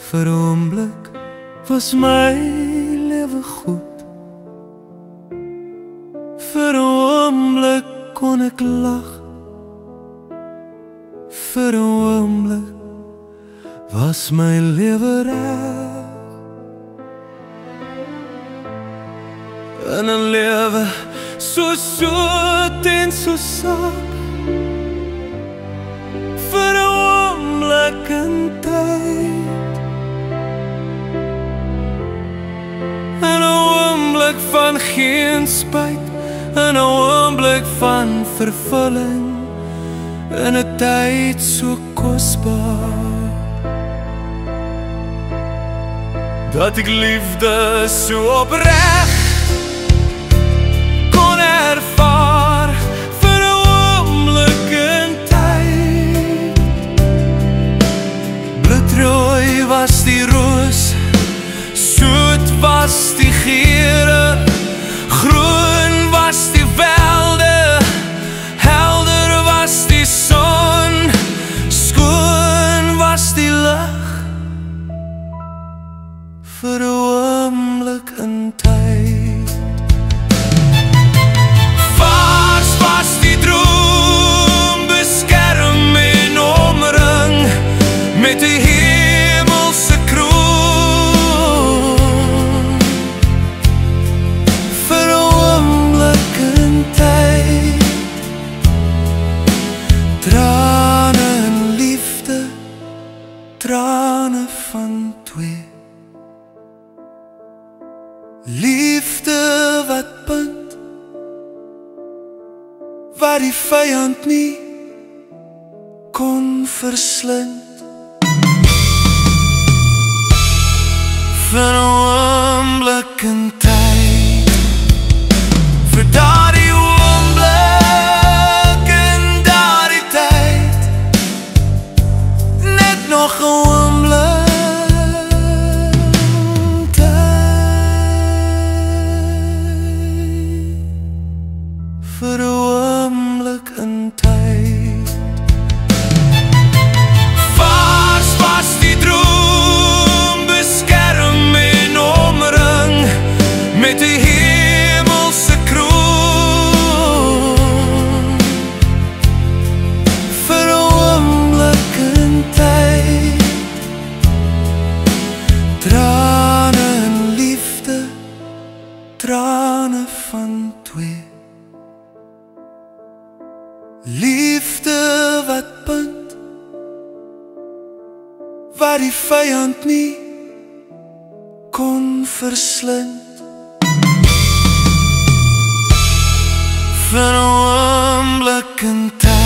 Vir 'n oomblik was my lewe goed. Vir 'n oomblik kon ek lag. Vir 'n oomblik was my lewe reg. In 'n lewe so soet en so sap, vir 'n oomblik in tyd, in 'n oomblik van geen spyt, in 'n oomblik van vervulling, in 'n tyd so kosbaar, dat ek liefde so opreg kon ervaar. Vir 'n oomblik in tyd, bloedrooi was die roos, soet was die geure, groen was die velde, helder was die son, skoon was die lug. Vir 'n oomblik in tyd, vars was die droom, beskerm en omring met 'n hemelse kroon. Vir 'n oomblik in tyd, trane en liefde, trane van twee. Liefde wat punt, waar die vyand nie kon verslind. Vir 'n oomblik in tyd, vir daardie oomblik in daardie tyd, net nog 'n oomblik. Vir 'n oomblik in tyd, vars was die droom, beskerm en omring met 'n hemelse kroon. Vir 'n oomblik in tyd, trane en liefde, trane van twee. Liefde wat punt, waar die vyand nie kon verslind. Vir 'n oomblik in tyd.